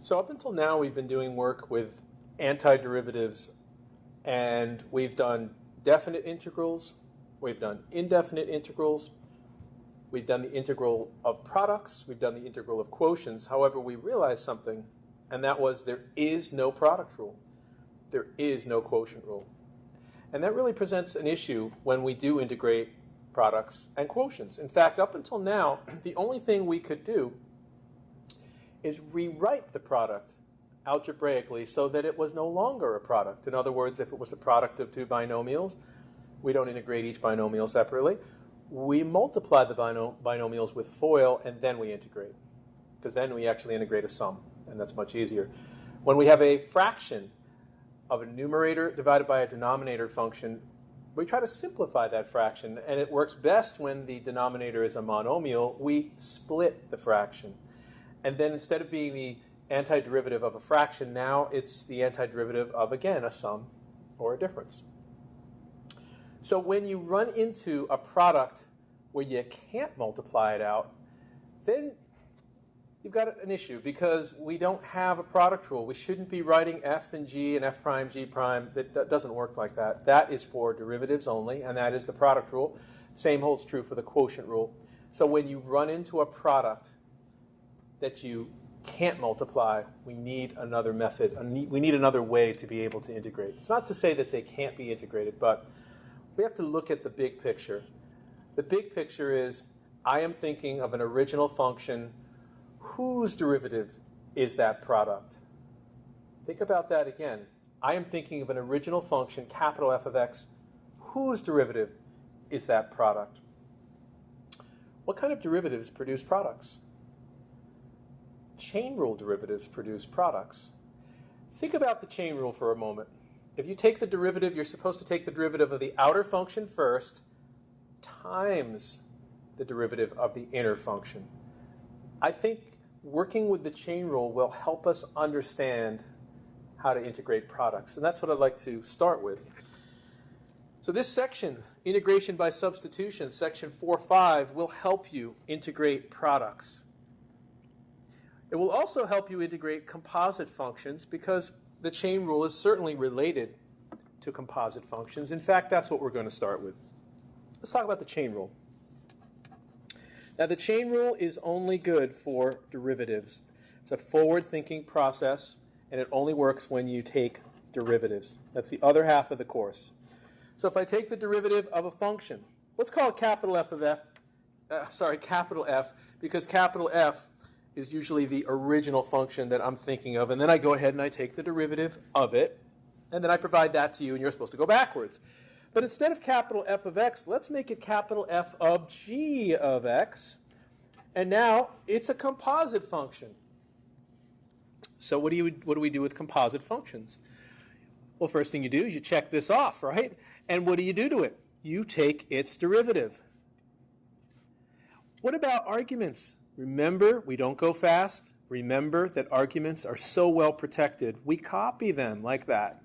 So up until now, we've been doing work with antiderivatives, and we've done definite integrals, we've done indefinite integrals, we've done the integral of products, we've done the integral of quotients. However, we realized something, and that was there is no product rule. There is no quotient rule. And that really presents an issue when we do integrate products and quotients. In fact, up until now, the only thing we could do is rewrite the product algebraically so that it was no longer a product. In other words, if it was the product of two binomials, we don't integrate each binomial separately. We multiply the binomials with FOIL, and then we integrate, because then we actually integrate a sum, and that's much easier. When we have a fraction of a numerator divided by a denominator function, we try to simplify that fraction, and it works best when the denominator is a monomial. We split the fraction. And then instead of being the antiderivative of a fraction, now it's the antiderivative of, again, a sum or a difference. So when you run into a product where you can't multiply it out, then you've got an issue, because we don't have a product rule. We shouldn't be writing f and g and f prime, g prime. That doesn't work like that. That is for derivatives only, and that is the product rule. Same holds true for the quotient rule. So when you run into a product that you can't multiply, we need another method. We need another way to be able to integrate. It's not to say that they can't be integrated, but we have to look at the big picture. The big picture is, I am thinking of an original function whose derivative is that product. Think about that again. I am thinking of an original function, capital F of x, whose derivative is that product. What kind of derivatives produce products? Chain rule derivatives produce products. Think about the chain rule for a moment. If you take the derivative, you're supposed to take the derivative of the outer function first times the derivative of the inner function. I think working with the chain rule will help us understand how to integrate products. And that's what I'd like to start with. So this section, integration by substitution, section 4.5, will help you integrate products. It will also help you integrate composite functions, because the chain rule is certainly related to composite functions. In fact, that's what we're going to start with. Let's talk about the chain rule. Now, the chain rule is only good for derivatives. It's a forward-thinking process, and it only works when you take derivatives. That's the other half of the course. So if I take the derivative of a function, let's call it capital F of F, capital F, because capital F is usually the original function that I'm thinking of, and then I go ahead and I take the derivative of it, and then I provide that to you, and you're supposed to go backwards. But instead of capital F of x, let's make it capital F of g of x. And now it's a composite function. So what do we do with composite functions? Well, first thing you do is you check this off, right? And what do you do to it? You take its derivative. What about arguments? Remember, we don't go fast. Remember that arguments are so well protected. We copy them like that.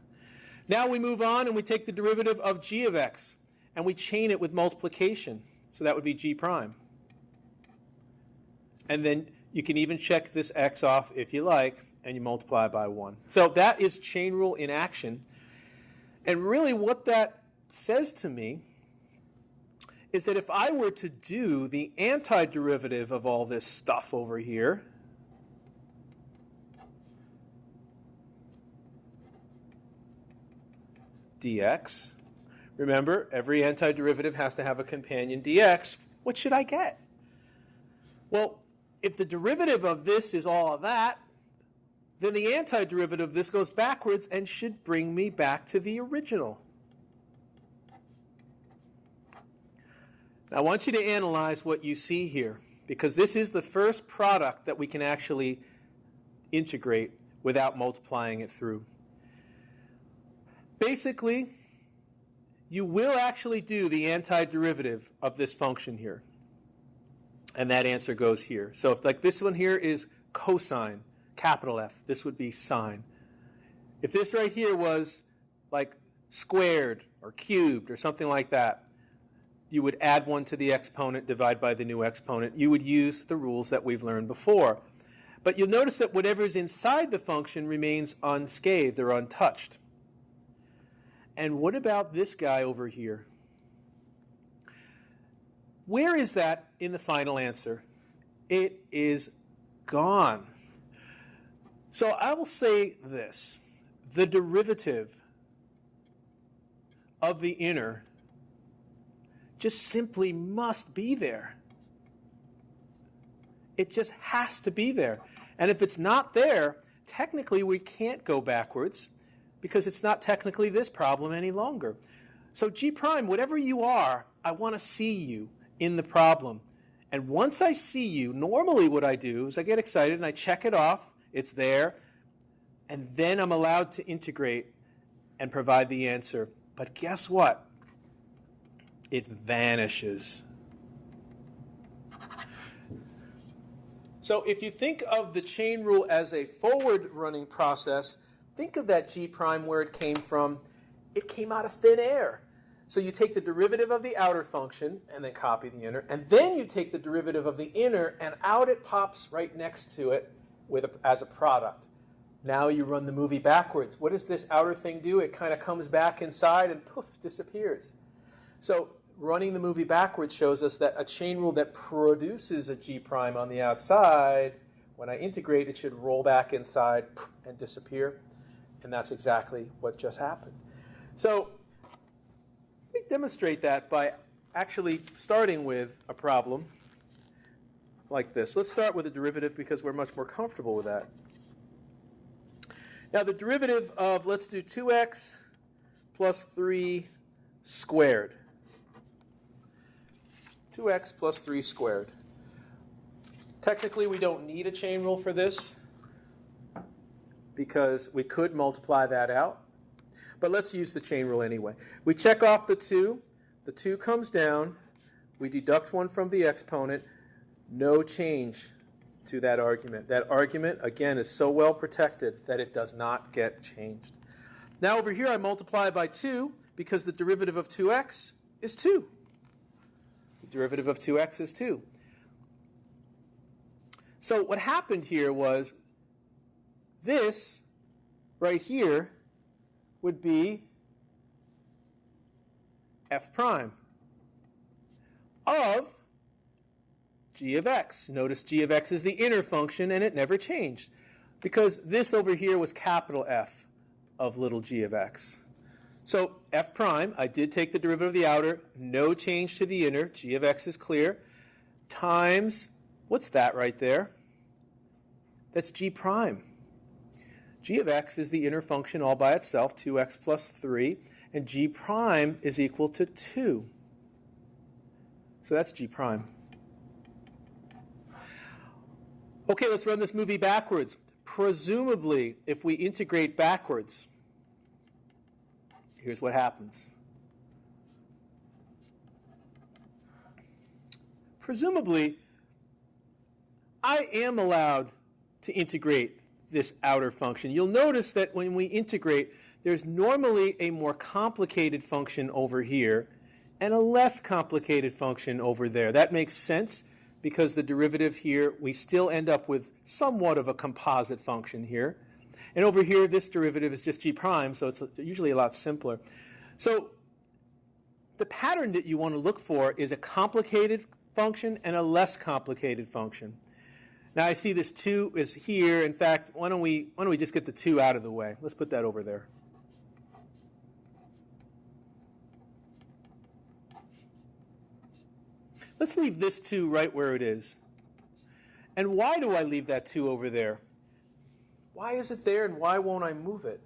Now we move on and we take the derivative of g of x, and we chain it with multiplication. So that would be g prime. And then you can even check this x off if you like, and you multiply by 1. So that is chain rule in action. And really what that says to me is that if I were to do the antiderivative of all this stuff over here, dx. Remember, every antiderivative has to have a companion dx. What should I get? Well, if the derivative of this is all of that, then the antiderivative of this goes backwards and should bring me back to the original. Now, I want you to analyze what you see here, because this is the first product that we can actually integrate without multiplying it through. Basically, you will actually do the antiderivative of this function here. And that answer goes here. So if like this one here is cosine, capital F, this would be sine. If this right here was like squared or cubed or something like that, you would add 1 to the exponent, divide by the new exponent. You would use the rules that we've learned before. But you'll notice that whatever's inside the function remains unscathed or untouched. And what about this guy over here? Where is that in the final answer? It is gone. So I will say this. The derivative of the inner just simply must be there. It just has to be there. And if it's not there, technically we can't go backwards because it's not technically this problem any longer. So G prime, whatever you are, I want to see you in the problem. And once I see you, normally what I do is I get excited and I check it off. It's there. And then I'm allowed to integrate and provide the answer. But guess what? It vanishes. So if you think of the chain rule as a forward-running process, think of that G prime where it came from. It came out of thin air. So you take the derivative of the outer function and then copy the inner, and then you take the derivative of the inner and out it pops right next to it as a product. Now you run the movie backwards. What does this outer thing do? It kind of comes back inside and poof, disappears. So running the movie backwards shows us that a chain rule that produces a G prime on the outside, when I integrate, it should roll back inside and disappear. And that's exactly what just happened. So let me demonstrate that by actually starting with a problem like this. Let's start with a derivative because we're much more comfortable with that. Now the derivative of, let's do 2x plus 3 squared. 2x plus 3 squared. Technically, we don't need a chain rule for this because we could multiply that out. But let's use the chain rule anyway. We check off the 2. The 2 comes down. We deduct 1 from the exponent. No change to that argument. That argument, again, is so well protected that it does not get changed. Now over here, I multiply by 2 because the derivative of 2x is 2. The derivative of 2x is 2. So what happened here was this right here would be f prime of g of x. Notice g of x is the inner function, and it never changed because this over here was capital F of little g of x. So f prime, I did take the derivative of the outer, no change to the inner, g of x is clear, times, what's that right there? That's g prime. G of x is the inner function all by itself, 2x plus 3, and g prime is equal to 2. So that's g prime. Okay, let's run this movie backwards. Presumably, if we integrate backwards, here's what happens. Presumably, I am allowed to integrate this outer function. You'll notice that when we integrate, there's normally a more complicated function over here and a less complicated function over there. That makes sense because the derivative here, we still end up with somewhat of a composite function here. And over here, this derivative is just g prime, so it's usually a lot simpler. So the pattern that you want to look for is a complicated function and a less complicated function. Now I see this 2 is here. In fact, why don't we just get the 2 out of the way? Let's put that over there. Let's leave this 2 right where it is. And why do I leave that 2 over there? Why is it there and why won't I move it?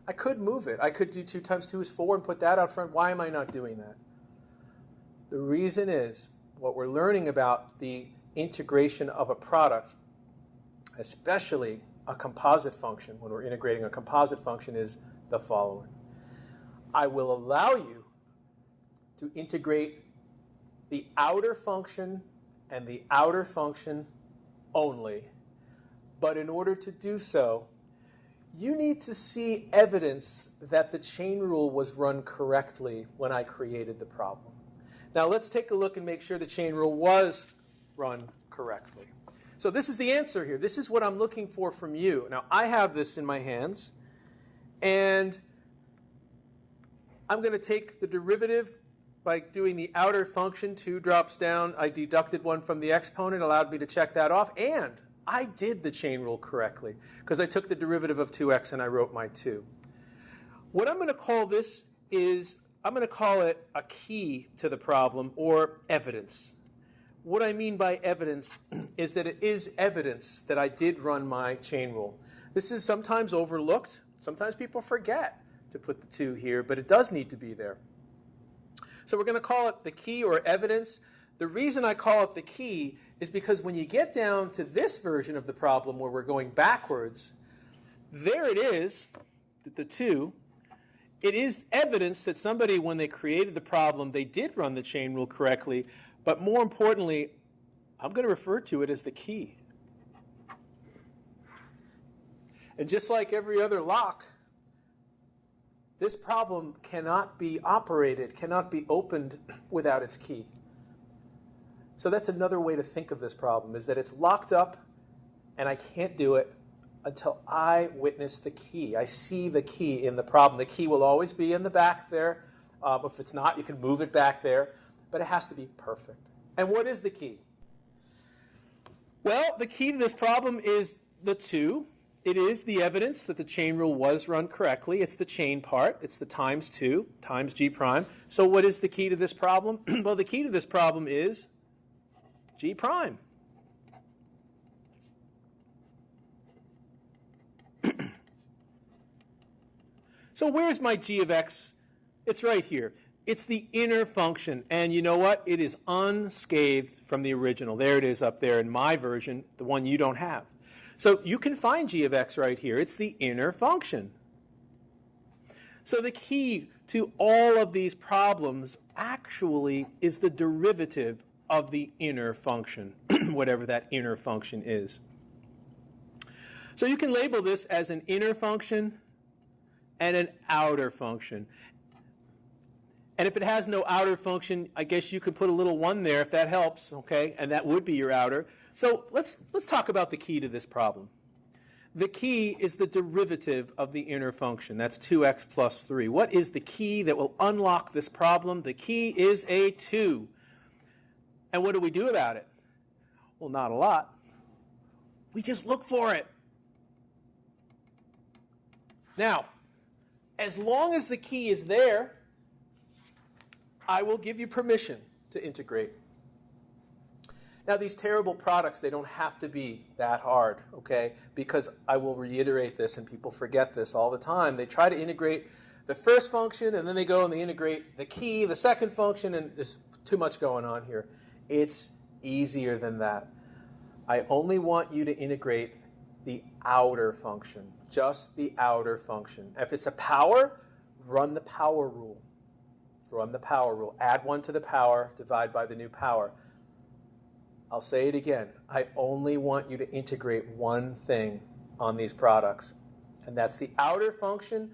I could move it. I could do 2 times 2 is 4 and put that out front. Why am I not doing that? The reason is what we're learning about the integration of a product, especially a composite function, when we're integrating a composite function, is the following. I will allow you to integrate the outer function and the outer function only. But in order to do so, you need to see evidence that the chain rule was run correctly when I created the problem. Now let's take a look and make sure the chain rule was run correctly. So this is the answer here. This is what I'm looking for from you. Now, I have this in my hands, and I'm going to take the derivative by doing the outer function. 2 drops down. I deducted 1 from the exponent, allowed me to check that off, and I did the chain rule correctly because I took the derivative of 2x and I wrote my 2. What I'm going to call this is, I'm going to call it a key to the problem, or evidence. What I mean by evidence is that it is evidence that I did run my chain rule. This is sometimes overlooked. Sometimes people forget to put the 2 here, but it does need to be there. So we're going to call it the key or evidence. The reason I call it the key is because when you get down to this version of the problem where we're going backwards, there it is, the 2. It is evidence that somebody, when they created the problem, they did run the chain rule correctly. But more importantly, I'm going to refer to it as the key. And just like every other lock, this problem cannot be operated, cannot be opened without its key. So that's another way to think of this problem, is that it's locked up and I can't do it until I witness the key. I see the key in the problem. The key will always be in the back there. If it's not, you can move it back there. But it has to be perfect. And what is the key? Well, the key to this problem is the 2. It is the evidence that the chain rule was run correctly. It's the chain part. It's the times 2 times g prime. So what is the key to this problem? Well, the key to this problem is g prime. So where's my g of x? It's right here. It's the inner function. And you know what? It is unscathed from the original. There it is up there in my version, the one you don't have. So you can find g of x right here. It's the inner function. So the key to all of these problems actually is the derivative of the inner function, whatever that inner function is. So you can label this as an inner function and an outer function. And if it has no outer function, I guess you could put a little 1 there if that helps, okay? And that would be your outer. So let's talk about the key to this problem. The key is the derivative of the inner function. That's 2x plus 3. What is the key that will unlock this problem? The key is a 2. And what do we do about it? Well, not a lot. We just look for it. Now, as long as the key is there, I will give you permission to integrate. Now, these terrible products, they don't have to be that hard, okay? Because I will reiterate this, and people forget this all the time. They try to integrate the first function, and then they go and they integrate the key, the second function, and there's too much going on here. It's easier than that. I only want you to integrate the outer function, just the outer function. If it's a power, run the power rule. Run the power rule. Add 1 to the power, divide by the new power. I'll say it again. I only want you to integrate one thing on these products, and that's the outer function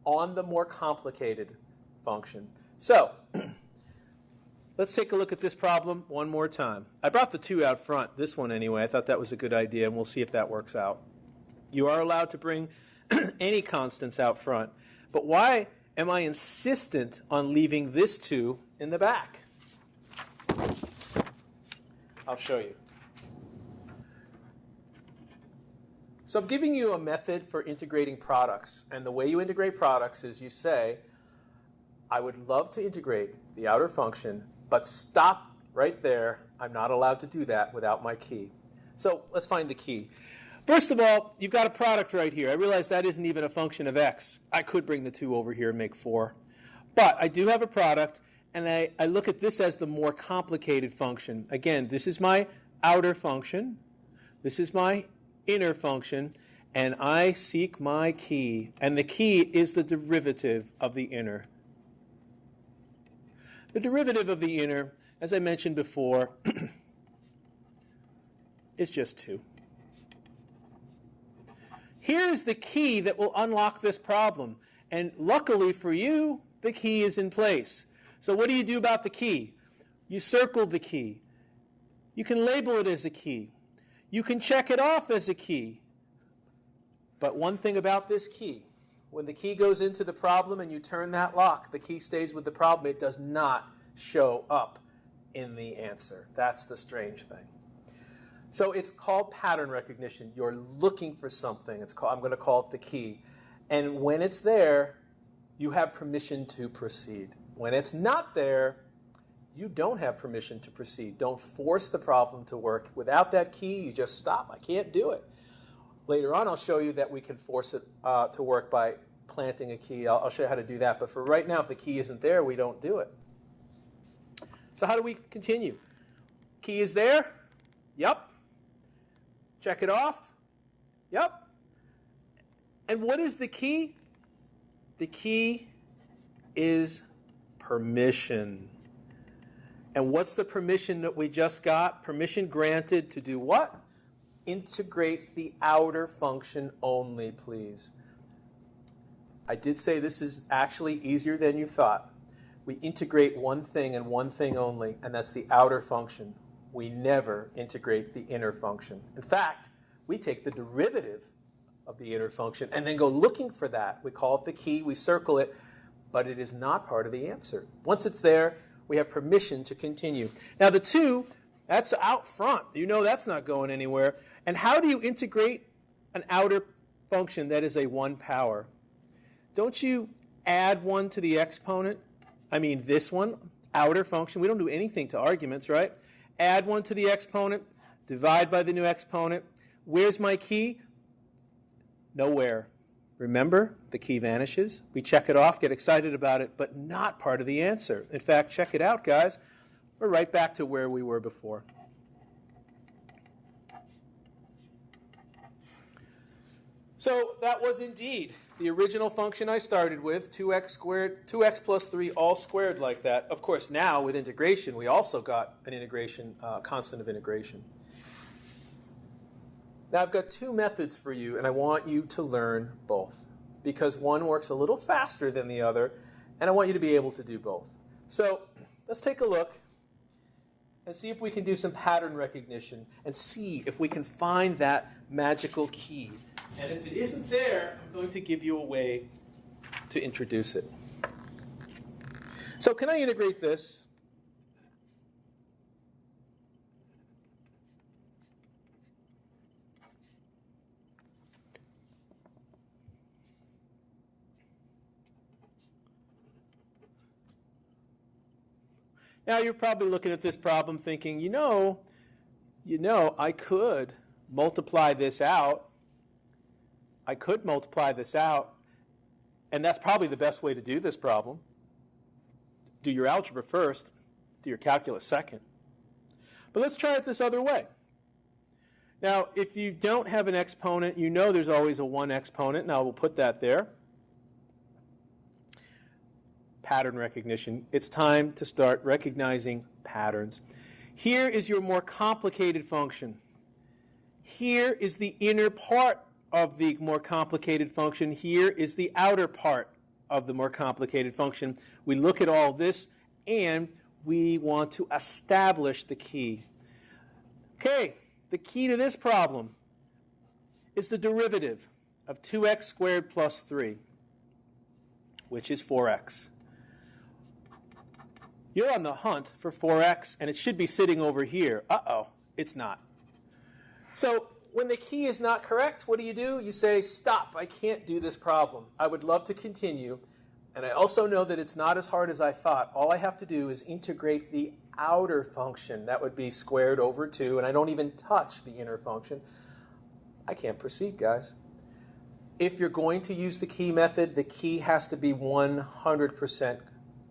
on the more complicated function. So let's take a look at this problem one more time. I brought the 2 out front, this one anyway. I thought that was a good idea, and we'll see if that works out. You are allowed to bring any constants out front, but why am I insistent on leaving this 2 in the back? I'll show you. So I'm giving you a method for integrating products. And the way you integrate products is you say, I would love to integrate the outer function, but stop right there. I'm not allowed to do that without my key. So let's find the key. First of all, you've got a product right here. I realize that isn't even a function of x. I could bring the 2 over here and make 4. But I do have a product, and I look at this as the more complicated function. Again, this is my outer function. This is my inner function. And I seek my key. And the key is the derivative of the inner. The derivative of the inner, as I mentioned before, is just 2. Here's the key that will unlock this problem. And luckily for you, the key is in place. So what do you do about the key? You circle the key. You can label it as a key. You can check it off as a key. But one thing about this key, when the key goes into the problem and you turn that lock, the key stays with the problem. It does not show up in the answer. That's the strange thing. So it's called pattern recognition. You're looking for something. I'm going to call it the key. And when it's there, you have permission to proceed. When it's not there, you don't have permission to proceed. Don't force the problem to work. Without that key, you just stop. I can't do it. Later on, I'll show you that we can force it to work by planting a key. I'll show you how to do that. But for right now, if the key isn't there, we don't do it. So how do we continue? Key is there? Yep. Check it off? Yep. And what is the key? The key is permission. And what's the permission that we just got? Permission granted to do what? Integrate the outer function only, please. I did say this is actually easier than you thought. We integrate one thing and one thing only, and that's the outer function. We never integrate the inner function. In fact, we take the derivative of the inner function and then go looking for that. We call it the key, we circle it, but it is not part of the answer. Once it's there, we have permission to continue. Now the 2, that's out front. You know that's not going anywhere. And how do you integrate an outer function that is a 1 power? Don't you add 1 to the exponent? I mean this one, outer function. We don't do anything to arguments, right? Add 1 to the exponent, divide by the new exponent. Where's my key? Nowhere. Remember, the key vanishes. We check it off, get excited about it, but not part of the answer. In fact, check it out, guys. We're right back to where we were before. So that was indeed the original function I started with, 2x squared, 2x plus 3 all squared like that. Of course, now with integration, we also got an integration, constant of integration. Now I've got 2 methods for you, and I want you to learn both, because one works a little faster than the other, and I want you to be able to do both. So let's take a look and see if we can do some pattern recognition and see if we can find that magical key. And if it isn't there, I'm going to give you a way to introduce it. So can I integrate this? Now you're probably looking at this problem thinking, you know, I could multiply this out. I could multiply this out, and that's probably the best way to do this problem. Do your algebra first, do your calculus second. But let's try it this other way. Now, if you don't have an exponent, you know there's always a 1 exponent. Now we'll put that there. Pattern recognition. It's time to start recognizing patterns. Here is your more complicated function. Here is the inner part of the more complicated function. Here is the outer part of the more complicated function. We look at all this, and we want to establish the key. Okay, the key to this problem is the derivative of 2x squared plus 3, which is 4x. You're on the hunt for 4x, and it should be sitting over here. Uh-oh, it's not. So when the key is not correct, what do? You say, stop, I can't do this problem. I would love to continue, and I also know that it's not as hard as I thought. All I have to do is integrate the outer function. That would be squared over 2, and I don't even touch the inner function. I can't proceed, guys. If you're going to use the key method, the key has to be 100%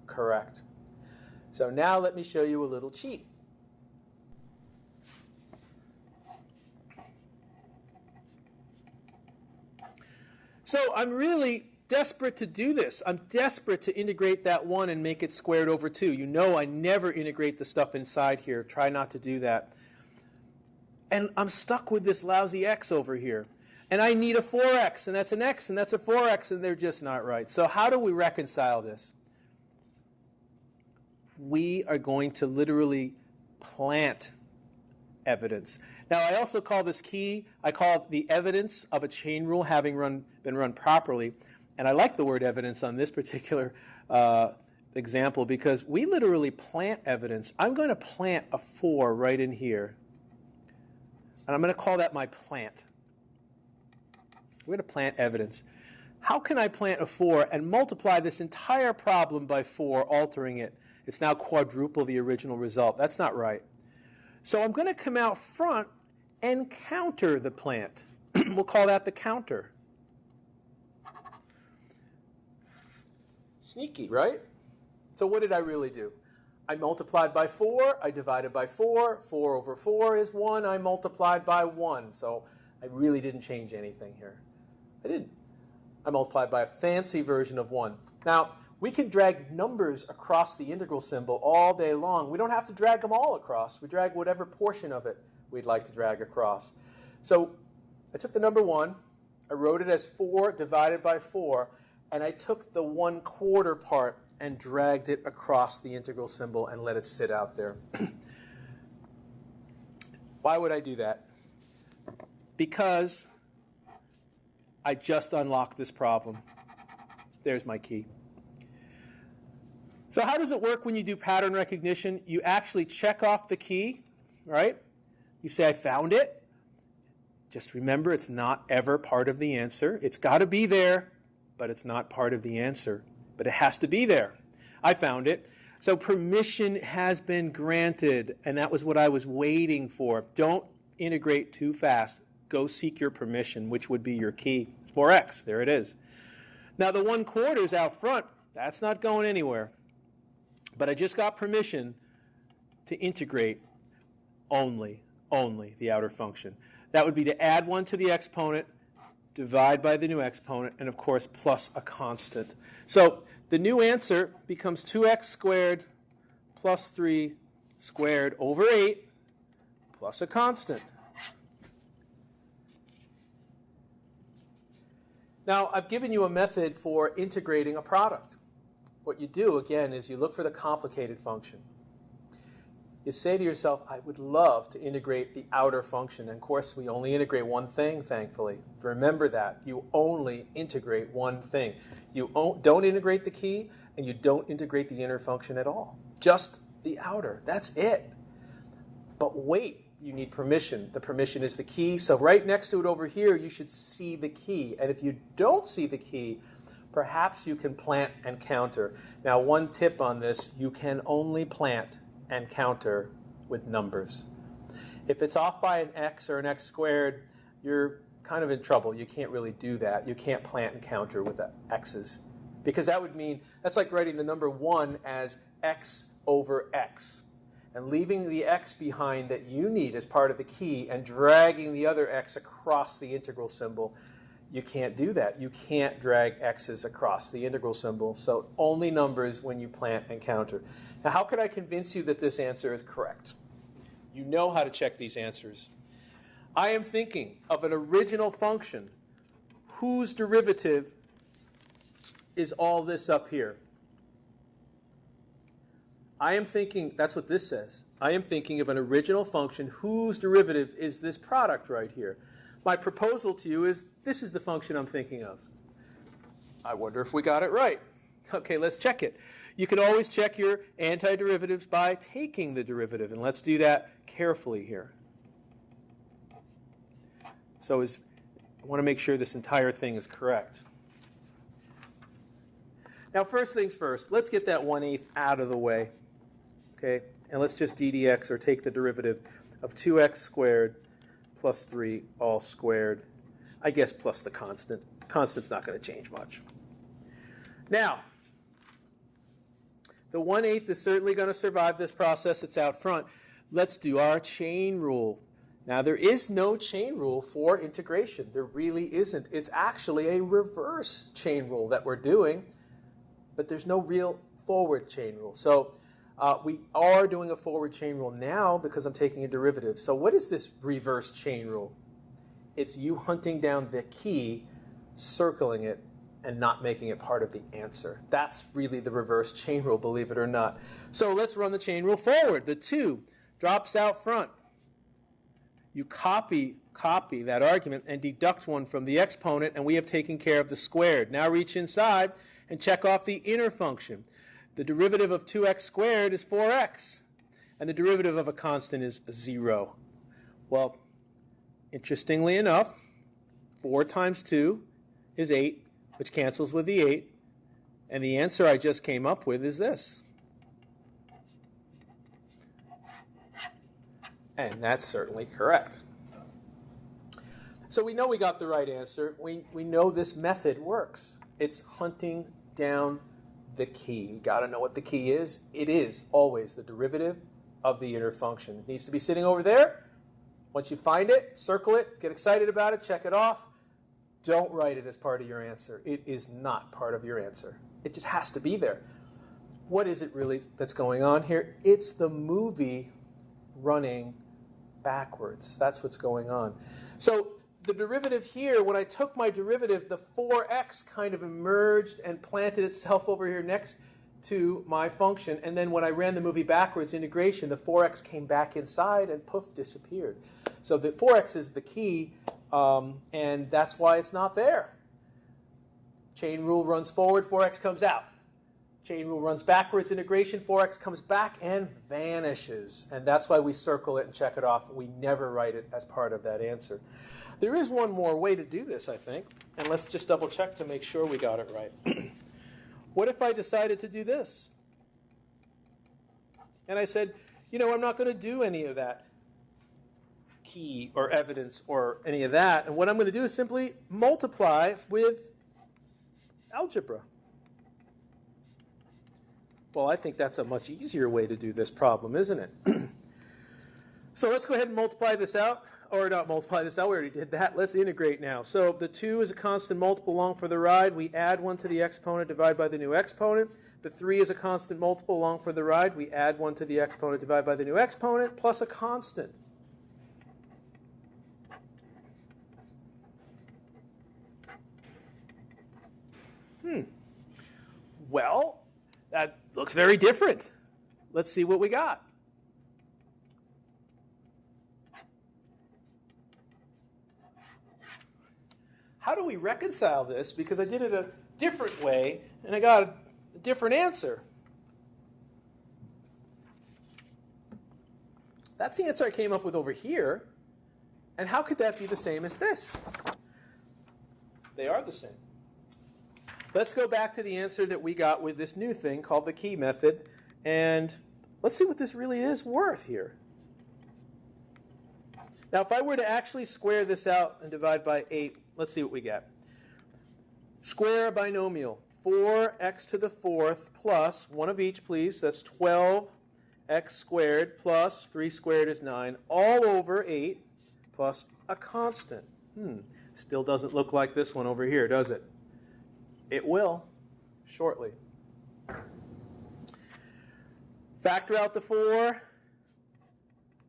correct. So now let me show you a little cheat. So I'm really desperate to do this. I'm desperate to integrate that 1 and make it squared over 2. You know I never integrate the stuff inside here. Try not to do that. And I'm stuck with this lousy x over here. And I need a 4x, and that's an x, and that's a 4x, and they're just not right. So how do we reconcile this? We are going to literally plant evidence. Now, I also call this key, I call it the evidence of a chain rule having been run properly. And I like the word evidence on this particular example because we literally plant evidence. I'm going to plant a 4 right in here. And I'm going to call that my plant. We're going to plant evidence. How can I plant a 4 and multiply this entire problem by 4, altering it? It's now quadruple the original result. That's not right. So I'm going to come out front and counter the plant. We'll call that the counter. Sneaky, right? So what did I really do? I multiplied by 4, I divided by 4, 4 over 4 is 1, I multiplied by 1. So I really didn't change anything here. I didn't. I multiplied by a fancy version of 1. Now, we can drag numbers across the integral symbol all day long. We don't have to drag them all across. We drag whatever portion of it we'd like to drag across. So I took the number 1, I wrote it as 4 divided by 4, and I took the 1/4 part and dragged it across the integral symbol and let it sit out there. Why would I do that? Because I just unlocked this problem. There's my key. So how does it work when you do pattern recognition? You actually check off the key, right? You say, I found it. Just remember, it's not ever part of the answer. It's got to be there, but it's not part of the answer. But it has to be there. I found it. So permission has been granted, and that was what I was waiting for. Don't integrate too fast. Go seek your permission, which would be your key. 4x, there it is. Now the 1/4 is out front. That's not going anywhere. But I just got permission to integrate only the outer function. That would be to add 1 to the exponent, divide by the new exponent, and of course plus a constant. So the new answer becomes 2x squared plus 3 squared over 8 plus a constant. Now, I've given you a method for integrating a product. What you do, again, is you look for the complicated function. You say to yourself, I would love to integrate the outer function. And of course, we only integrate one thing, thankfully. Remember that. You only integrate one thing. You don't integrate the key, and you don't integrate the inner function at all. Just the outer. That's it. But wait. You need permission. The permission is the key. So right next to it over here, you should see the key. And if you don't see the key, perhaps you can plant and counter. Now, one tip on this, you can only plant and counter with numbers. If it's off by an x or an x squared, you're kind of in trouble. You can't really do that. You can't plant and counter with the x's. Because that would mean, that's like writing the number 1 as x over x. And leaving the x behind that you need as part of the key and dragging the other x across the integral symbol, you can't do that. You can't drag x's across the integral symbol. So only numbers when you plant and counter. Now, how could I convince you that this answer is correct? You know how to check these answers. I am thinking of an original function whose derivative is all this up here. I am thinking, that's what this says. I am thinking of an original function whose derivative is this product right here. My proposal to you is, this is the function I'm thinking of. I wonder if we got it right. Okay, let's check it. You can always check your antiderivatives by taking the derivative, and let's do that carefully here. So I want to make sure this entire thing is correct. Now, first things first, let's get that 1/8 out of the way. Okay, and let's just ddx, or take the derivative of 2x squared plus 3 all squared. I guess plus the constant. Constant's not going to change much. Now, the 1/8 is certainly going to survive this process. It's out front. Let's do our chain rule. Now, there is no chain rule for integration. There really isn't. It's actually a reverse chain rule that we're doing, but there's no real forward chain rule. So we are doing a forward chain rule now because I'm taking a derivative. So what is this reverse chain rule? It's you hunting down the key, circling it, and not making it part of the answer. That's really the reverse chain rule, believe it or not. So let's run the chain rule forward. The 2 drops out front. You copy that argument and deduct one from the exponent, and we have taken care of the squared. Now reach inside and check off the inner function. The derivative of 2x squared is 4x, and the derivative of a constant is 0. Well, interestingly enough, 4 times 2 is 8, which cancels with the 8, and the answer I just came up with is this. And that's certainly correct. So we know we got the right answer. We know this method works. It's hunting down the key. You got to know what the key is. It is always the derivative of the inner function. It needs to be sitting over there. Once you find it, circle it, get excited about it, check it off. Don't write it as part of your answer. It is not part of your answer. It just has to be there. What is it really that's going on here? It's the movie running backwards. That's what's going on. So the derivative here, when I took my derivative, the 4x kind of emerged and planted itself over here next to my function. And then when I ran the movie backwards integration, the 4x came back inside and poof, disappeared. So the 4x is the key, and that's why it's not there. Chain rule runs forward, 4x comes out. Chain rule runs backwards integration, 4x comes back and vanishes. And that's why we circle it and check it off. We never write it as part of that answer. There is one more way to do this, I think. And let's just double check to make sure we got it right. What if I decided to do this? And I said, you know, I'm not going to do any of that key or evidence or any of that. And what I'm going to do is simply multiply with algebra. Well, I think that's a much easier way to do this problem, isn't it? So let's go ahead and multiply this out. Or not multiply this out, we already did that. Let's integrate now. So the 2 is a constant multiple along for the ride. We add 1 to the exponent, divide by the new exponent. The 3 is a constant multiple along for the ride. We add 1 to the exponent, divide by the new exponent, plus a constant. Well, that looks very different. Let's see what we got. How do we reconcile this? Because I did it a different way, and I got a different answer. That's the answer I came up with over here. And how could that be the same as this? They are the same. Let's go back to the answer that we got with this new thing called the key method, and let's see what this really is worth here. Now, if I were to actually square this out and divide by 8, let's see what we get. Square a binomial. 4x to the 4th plus, 1 of each, please. That's 12x squared plus 3 squared is 9, all over 8 plus a constant. Still doesn't look like this one over here, does it? It will shortly. Factor out the 4,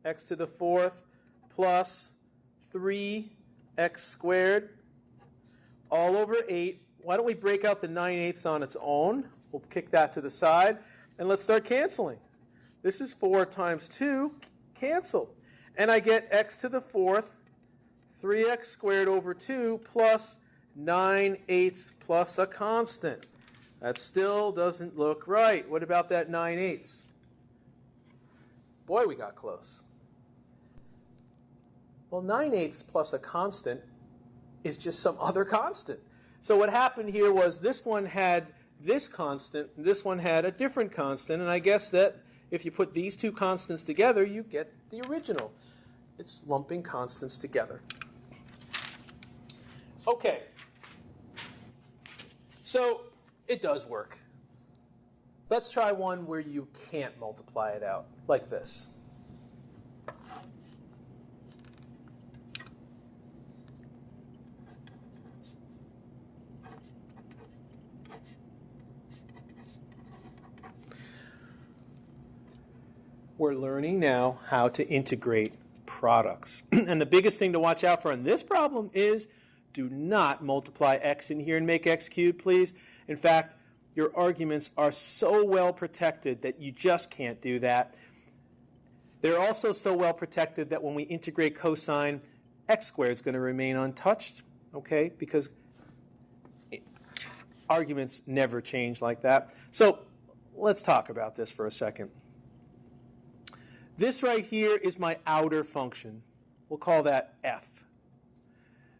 x to the 4th plus 3x squared all over 8. Why don't we break out the 9/8 on its own? We'll kick that to the side, and let's start canceling. This is 4 times 2, cancel. And I get x to the 4th, 3x squared over 2 plus 9/8 plus a constant. That still doesn't look right. What about that 9/8? Boy, we got close. Well, 9/8 plus a constant is just some other constant. So what happened here was this one had this constant, and this one had a different constant, and I guess that if you put these two constants together, you get the original. It's lumping constants together. Okay. So it does work. Let's try one where you can't multiply it out, like this. We're learning now how to integrate products. And the biggest thing to watch out for in this problem is do not multiply x in here and make x cubed, please. In fact, your arguments are so well protected that you just can't do that. They're also so well protected that when we integrate cosine, x squared is going to remain untouched, okay, because arguments never change like that. So let's talk about this for a second. This right here is my outer function. We'll call that f.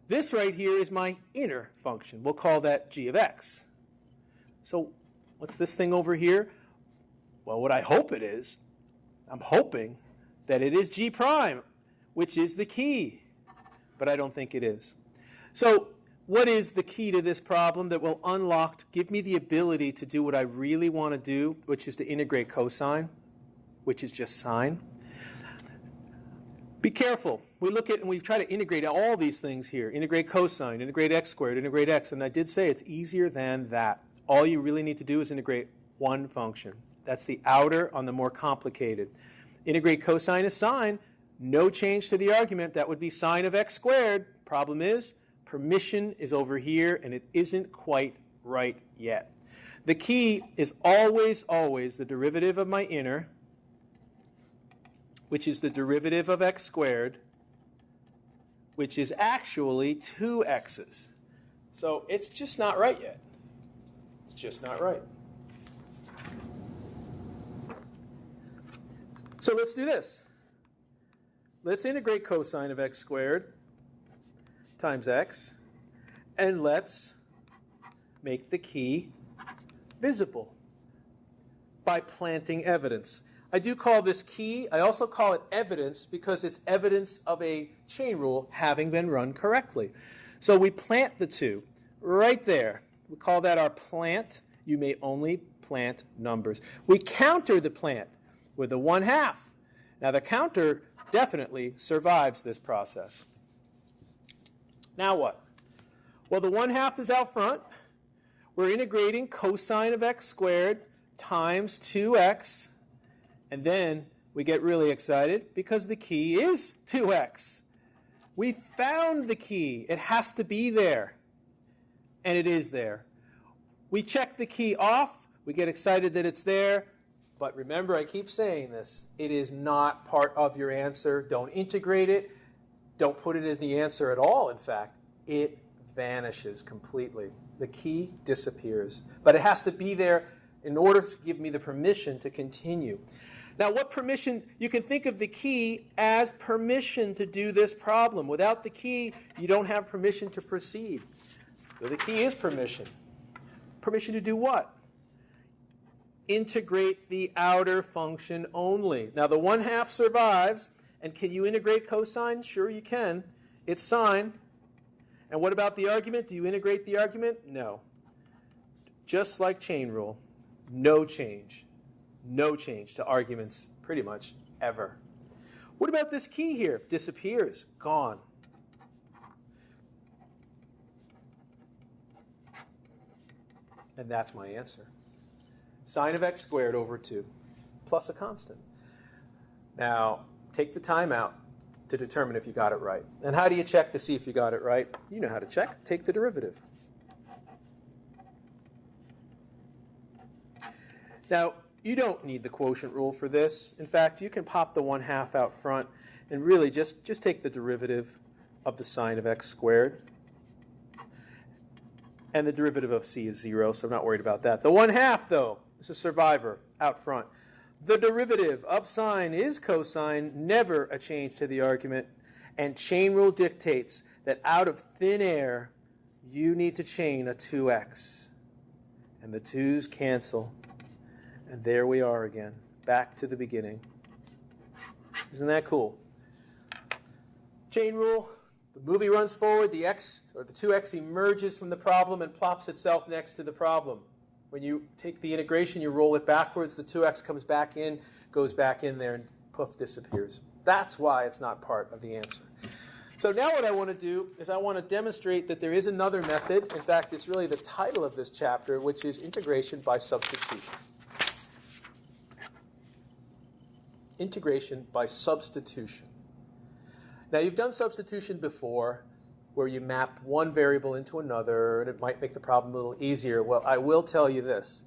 This right here is my inner function. We'll call that g of x. So what's this thing over here? Well, what I hope it is, I'm hoping that it is g prime, which is the key. But I don't think it is. So what is the key to this problem that will give me the ability to do what I really want to do, which is to integrate cosine, which is just sine? Be careful. We look at and we try to integrate all these things here. Integrate cosine, integrate x squared, integrate x. And I did say it's easier than that. All you really need to do is integrate one function. That's the outer on the more complicated. Integrate cosine is sine. No change to the argument. That would be sine of x squared. Problem is, permission is over here, and it isn't quite right yet. The key is always, always the derivative of my inner, which is the derivative of x squared, which is actually 2x's. So it's just not right yet. It's just not right. So let's do this. Let's integrate cosine of x squared times x, and let's make the key visible by planting evidence. I do call this key. I also call it evidence because it's evidence of a chain rule having been run correctly. So we plant the two right there. We call that our plant. You may only plant numbers. We counter the plant with a 1/2. Now the counter definitely survives this process. Now what? Well, the 1/2 is out front. We're integrating cosine of x squared times 2x. And then we get really excited because the key is 2x. We found the key. It has to be there. And it is there. We check the key off. We get excited that it's there. But remember, I keep saying this. It is not part of your answer. Don't integrate it. Don't put it in the answer at all, in fact. It vanishes completely. The key disappears. But it has to be there in order to give me the permission to continue. Now, what permission? You can think of the key as permission to do this problem. Without the key, you don't have permission to proceed. So the key is permission. Permission to do what? Integrate the outer function only. Now, the 1/2 survives. And can you integrate cosine? Sure, you can. It's sine. And what about the argument? Do you integrate the argument? No. Just like chain rule, no change. No change to arguments pretty much ever. What about this key here? Disappears. Gone. And that's my answer. Sine of x squared over 2 plus a constant. Now, take the time out to determine if you got it right. And how do you check to see if you got it right? You know how to check. Take the derivative. Now, you don't need the quotient rule for this. In fact, you can pop the 1/2 out front and really just take the derivative of the sine of x squared. And the derivative of c is 0, so I'm not worried about that. The 1/2, though, is a survivor out front. The derivative of sine is cosine, never a change to the argument. And chain rule dictates that out of thin air, you need to chain a 2x. And the 2's cancel. And there we are again, back to the beginning. Isn't that cool? Chain rule, the movie runs forward, the x, or the 2x emerges from the problem and plops itself next to the problem. When you take the integration, you roll it backwards, the 2x comes back in, goes back in there, and poof, disappears. That's why it's not part of the answer. So now what I want to do is I want to demonstrate that there is another method. In fact, it's really the title of this chapter, which is integration by substitution. Integration by substitution. Now, you've done substitution before, where you map one variable into another, and it might make the problem a little easier. Well, I will tell you this.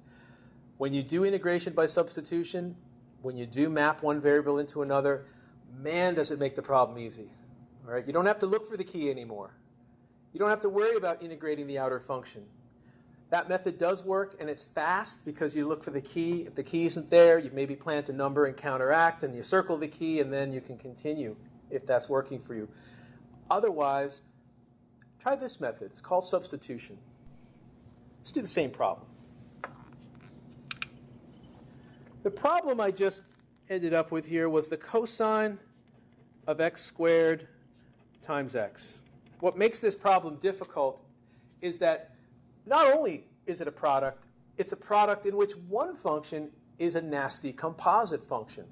When you do integration by substitution, when you do map one variable into another, man, does it make the problem easy. All right? You don't have to look for the key anymore. You don't have to worry about integrating the outer function. That method does work, and it's fast because you look for the key. If the key isn't there, you maybe plant a number and counteract, and you circle the key, and then you can continue if that's working for you. Otherwise, try this method. It's called substitution. Let's do the same problem. The problem I just ended up with here was the cosine of x squared times x. What makes this problem difficult is that not only is it a product, it's a product in which one function is a nasty composite function.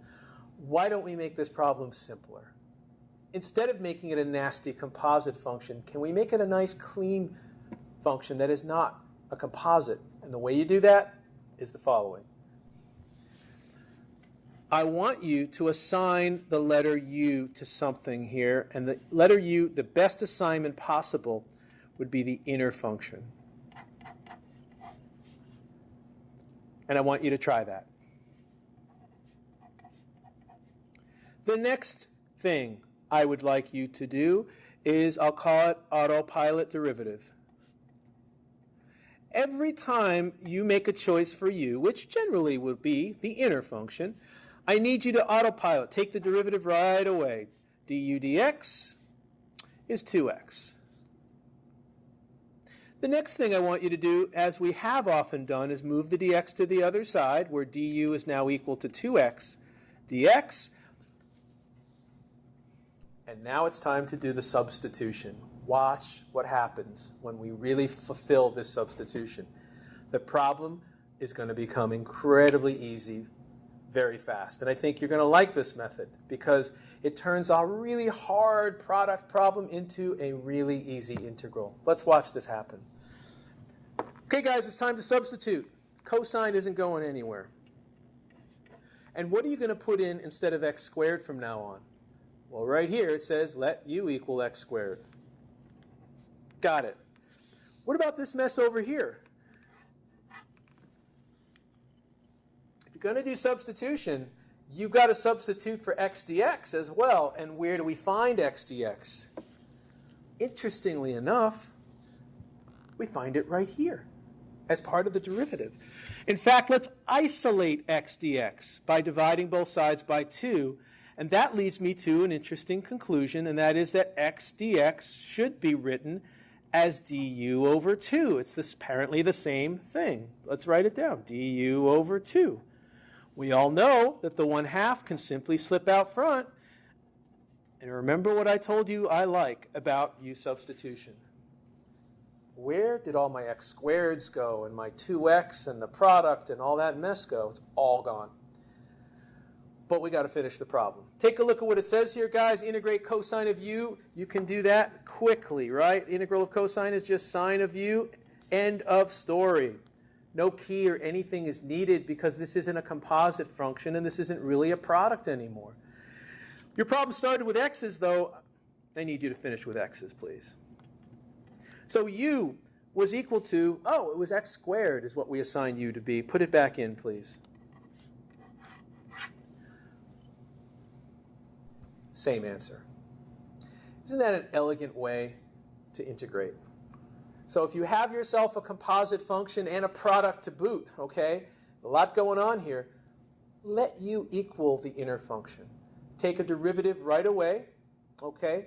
Why don't we make this problem simpler? Instead of making it a nasty composite function, can we make it a nice clean function that is not a composite? And the way you do that is the following. I want you to assign the letter U to something here, and the letter U, the best assignment possible, would be the inner function. And I want you to try that. The next thing I would like you to do is, I'll call it autopilot derivative. Every time you make a choice for U, which generally will be the inner function, I need you to autopilot. Take the derivative right away. du dx is 2x. The next thing I want you to do, as we have often done, is move the dx to the other side, where du is now equal to 2x dx. And now it's time to do the substitution. Watch what happens when we really fulfill this substitution. The problem is going to become incredibly easy very fast. And I think you're going to like this method because it turns a really hard product problem into a really easy integral. Let's watch this happen. Okay, guys, it's time to substitute. Cosine isn't going anywhere. And what are you going to put in instead of x squared from now on? Well, right here it says let u equal x squared. Got it. What about this mess over here? If you're going to do substitution, you've got to substitute for x dx as well. And where do we find x dx? Interestingly enough, we find it right here as part of the derivative. In fact, let's isolate x dx by dividing both sides by 2. And that leads me to an interesting conclusion, and that is that x dx should be written as du over 2. It's apparently the same thing. Let's write it down, du over 2. We all know that the 1/2 can simply slip out front. And remember what I told you I like about U-substitution. Where did all my x squareds go and my 2x and the product and all that mess go? It's all gone. But we got to finish the problem. Take a look at what it says here, guys. Integrate cosine of u. You can do that quickly, right? Integral of cosine is just sine of u. End of story. No key or anything is needed because this isn't a composite function and this isn't really a product anymore. Your problem started with x's, though. I need you to finish with x's, please. So u was equal to, it was x squared is what we assigned u to be. Put it back in, please. Same answer. Isn't that an elegant way to integrate? So if you have yourself a composite function and a product to boot, okay, a lot going on here, let u equal the inner function. Take a derivative right away, okay,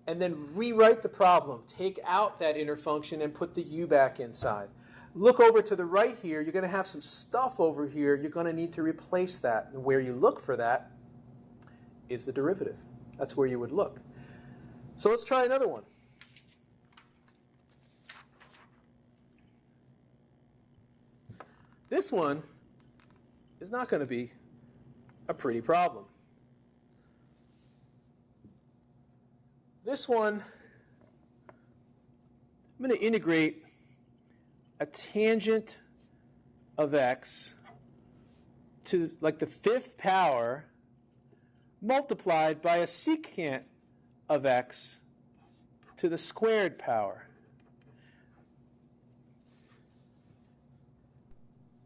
and then rewrite the problem. Take out that inner function and put the u back inside. Look over to the right here. You're going to have some stuff over here. You're going to need to replace that. And where you look for that is the derivative. That's where you would look. So let's try another one. This one is not going to be a pretty problem. This one, I'm going to integrate a tangent of x to like the 5th power multiplied by a secant of x to the squared power.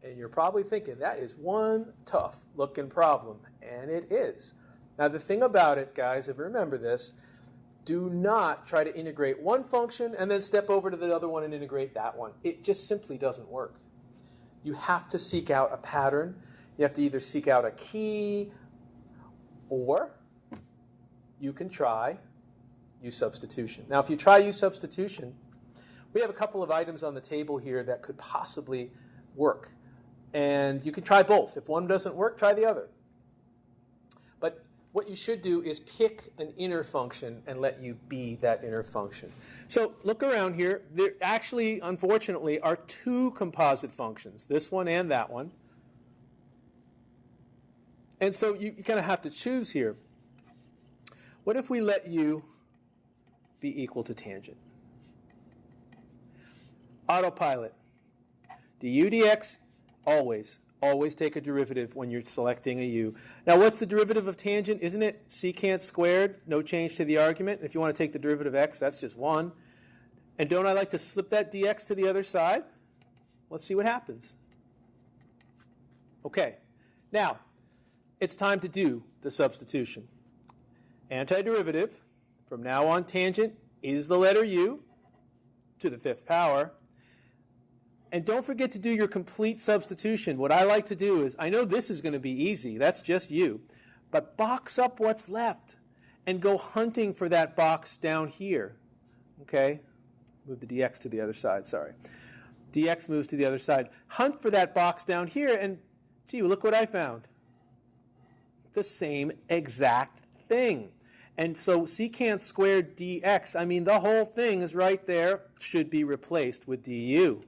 And you're probably thinking, that is one tough looking problem. And it is. Now the thing about it, guys, if you remember this, do not try to integrate one function and then step over to the other one and integrate that one. It just simply doesn't work. You have to seek out a pattern. You have to either seek out a key, or you can try U-substitution. Now, if you try U-substitution, we have a couple of items on the table here that could possibly work. And you can try both. If one doesn't work, try the other. But what you should do is pick an inner function and let you be that inner function. So look around here. There actually, unfortunately, are two composite functions, this one and that one. And so you kind of have to choose here. What if we let u be equal to tangent? Autopilot. Du dx, always take a derivative when you're selecting a u. Now, what's the derivative of tangent? Isn't it secant squared? No change to the argument. If you want to take the derivative of x, that's just 1. And don't I like to slip that dx to the other side? Let's see what happens. Okay. Now, it's time to do the substitution. Antiderivative, from now on, tangent is the letter u to the 5th power. And don't forget to do your complete substitution. What I like to do is, I know this is going to be easy. That's just u. But box up what's left and go hunting for that box down here. Okay? Move the dx to the other side, sorry. Dx moves to the other side. Hunt for that box down here, and gee, look what I found. The same exact thing. And so secant squared dx, I mean, the whole thing is right there, should be replaced with du.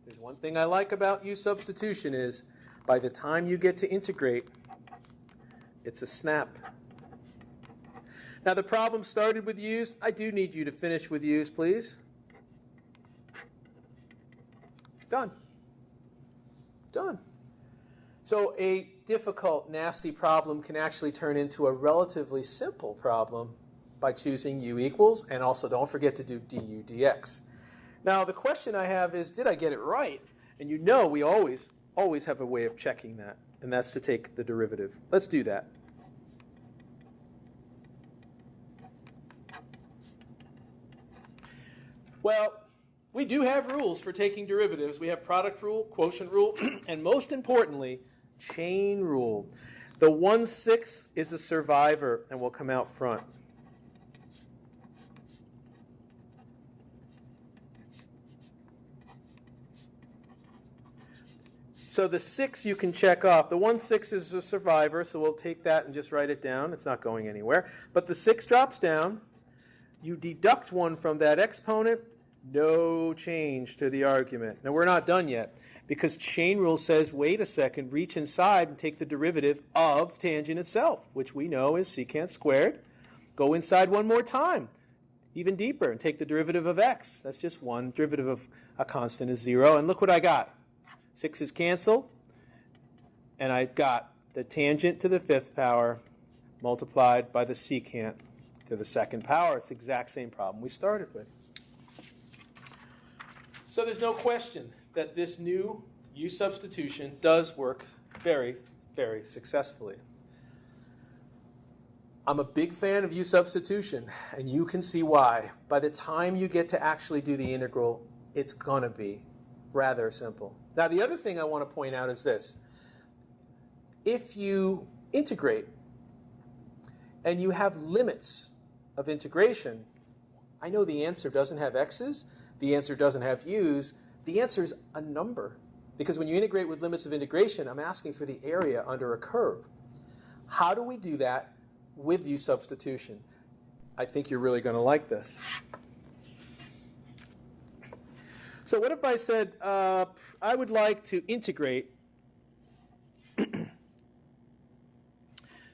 There's one thing I like about U-substitution is, by the time you get to integrate, it's a snap. Now the problem started with u's. I do need you to finish with u's, please. Done. Done. So a difficult, nasty problem can actually turn into a relatively simple problem by choosing u equals, and also don't forget to do du dx. Now the question I have is, did I get it right? And you know we always have a way of checking that, and that's to take the derivative. Let's do that. Well, we do have rules for taking derivatives. We have product rule, quotient rule, and most importantly, chain rule. The 1/6 is a survivor and will come out front. So the 6 you can check off. The 1/6 is a survivor, so we'll take that and just write it down. It's not going anywhere. But the 6 drops down. You deduct 1 from that exponent. No change to the argument. Now, we're not done yet, because chain rule says, wait a second, reach inside and take the derivative of tangent itself, which we know is secant squared. Go inside one more time, even deeper, and take the derivative of x. That's just 1. Derivative of a constant is 0. And look what I got. 6's cancel, and I got the tangent to the 5th power multiplied by the secant to the 2nd power. It's the exact same problem we started with. So there's no question that this new U-substitution does work very, very successfully. I'm a big fan of U-substitution, and you can see why. By the time you get to actually do the integral, it's going to be rather simple. Now, the other thing I want to point out is this. If you integrate and you have limits of integration, I know the answer doesn't have x's, the answer doesn't have u's, the answer is a number. Because when you integrate with limits of integration, I'm asking for the area under a curve. How do we do that with U-substitution? I think you're really going to like this. So what if I said, I would like to integrate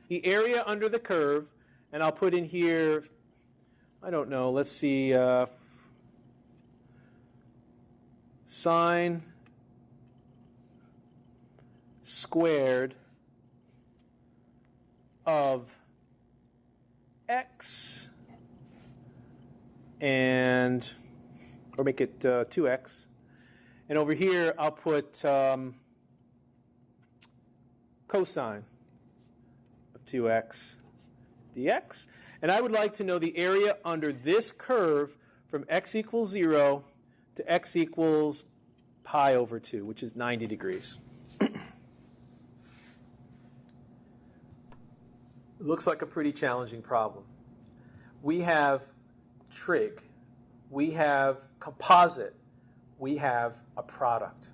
the area under the curve, and I'll put in here, I don't know, let's see, sine squared of x, and or make it 2x, And over here, I'll put cosine of 2x dx. And I would like to know the area under this curve from x equals 0 to x equals pi over 2, which is 90 degrees. It looks like a pretty challenging problem. We have trig, we have composite, we have a product.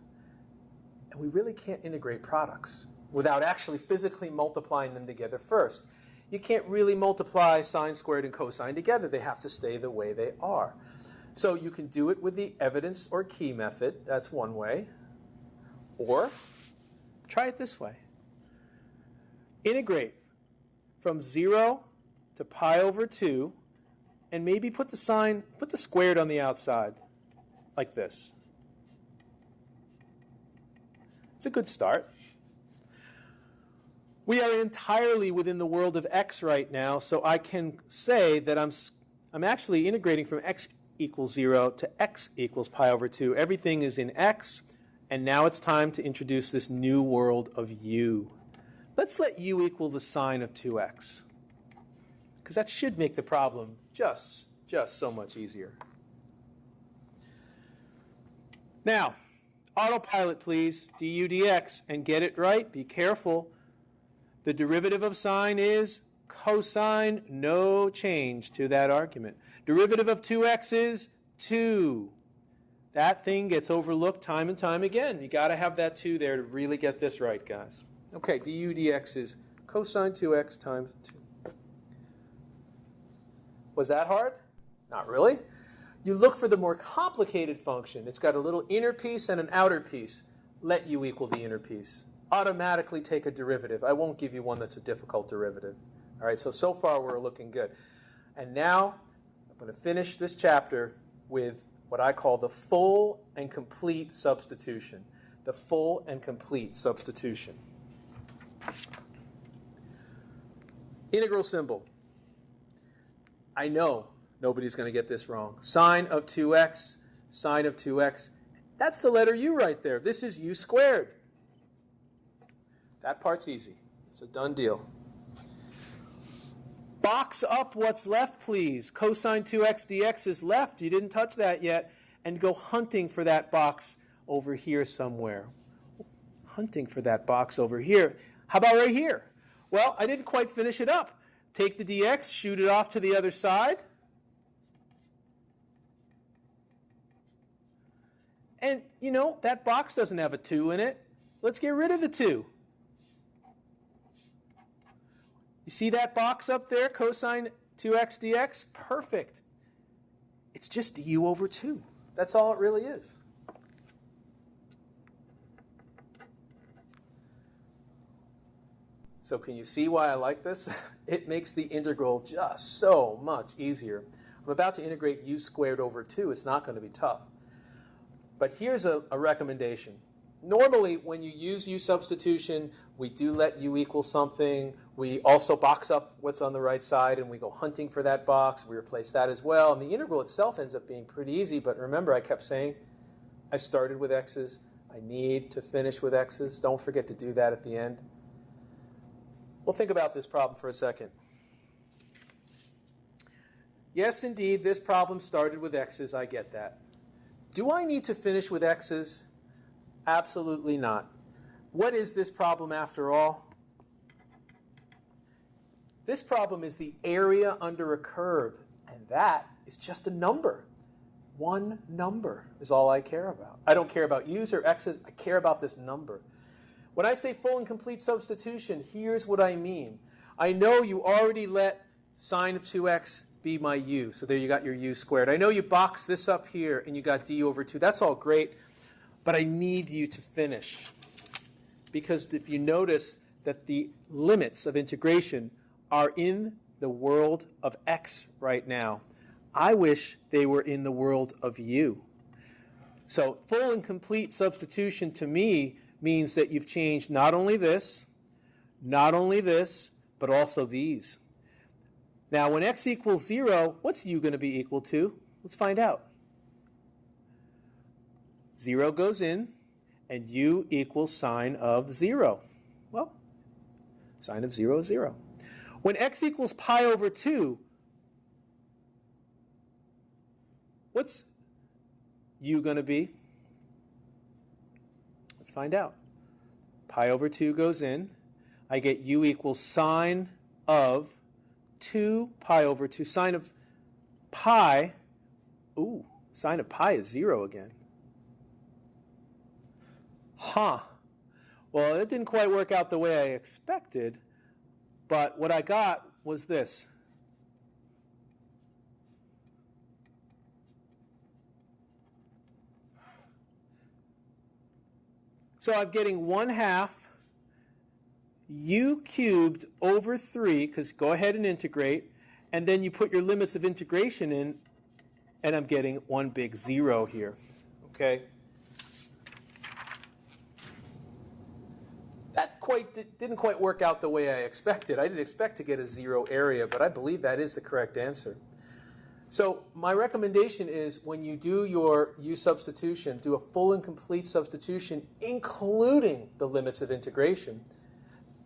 And we really can't integrate products without actually physically multiplying them together first. You can't really multiply sine squared and cosine together. They have to stay the way they are. So you can do it with the evidence or key method. That's one way. Or try it this way. Integrate from 0 to pi over 2, and maybe put the squared on the outside, like this. It's a good start. We are entirely within the world of x right now, so I can say that I'm actually integrating from x equals 0 to x equals pi over 2. Everything is in x, and now it's time to introduce this new world of u. Let's let u equal the sine of 2x, because that should make the problem just so much easier. Now, autopilot please, du dx, and get it right, be careful. The derivative of sine is cosine, no change to that argument. Derivative of 2x is 2. That thing gets overlooked time and time again. You got to have that 2 there to really get this right, guys. Okay, du dx is cosine 2x times 2. Was that hard? Not really. You look for the more complicated function. It's got a little inner piece and an outer piece. Let u equal the inner piece. Automatically take a derivative. I won't give you one that's a difficult derivative. All right, so far we're looking good. And now I'm going to finish this chapter with what I call the full and complete substitution. The full and complete substitution. Integral symbol. I know nobody's going to get this wrong. Sine of 2x, sine of 2x. That's the letter u right there. This is u squared. That part's easy. It's a done deal. Box up what's left, please. Cosine 2x dx is left. You didn't touch that yet. And go hunting for that box over here somewhere. Hunting for that box over here. How about right here? Well, I didn't quite finish it up. Take the dx, shoot it off to the other side. And, you know, that box doesn't have a 2 in it. Let's get rid of the 2. You see that box up there, cosine 2x dx? Perfect. It's just du over 2. That's all it really is. So can you see why I like this? It makes the integral just so much easier. I'm about to integrate u squared over 2. It's not going to be tough. But here's a recommendation. Normally, when you use U-substitution, we do let u equal something. We also box up what's on the right side, and we go hunting for that box. We replace that as well. And the integral itself ends up being pretty easy. But remember, I kept saying I started with x's. I need to finish with x's. Don't forget to do that at the end. Well, think about this problem for a second. Yes, indeed, this problem started with x's. I get that. Do I need to finish with x's? Absolutely not. What is this problem after all? This problem is the area under a curve, and that is just a number. One number is all I care about. I don't care about u's or x's. I care about this number. When I say full and complete substitution, here's what I mean. I know you already let sine of 2x be my u, so there you got your u squared. I know you boxed this up here, and you got du over 2. That's all great. But I need you to finish. Because if you notice that the limits of integration are in the world of x right now, I wish they were in the world of u. So full and complete substitution to me means that you've changed not only this, but also these. Now when x equals 0, what's u going to be equal to? Let's find out. 0 goes in, and u equals sine of 0. Well, sine of 0 is 0. When x equals pi over 2, what's u going to be? Let's find out. Pi over 2 goes in. I get u equals sine of 2 pi over 2. Sine of pi, sine of pi is 0 again. Huh. Well, it didn't quite work out the way I expected, but what I got was this. So I'm getting 1/2 u cubed over 3, because go ahead and integrate, and then you put your limits of integration in, and I'm getting one big 0 here. Okay? That didn't quite work out the way I expected. I didn't expect to get a 0 area, but I believe that is the correct answer. So my recommendation is when you do your U-substitution, do a full and complete substitution, including the limits of integration.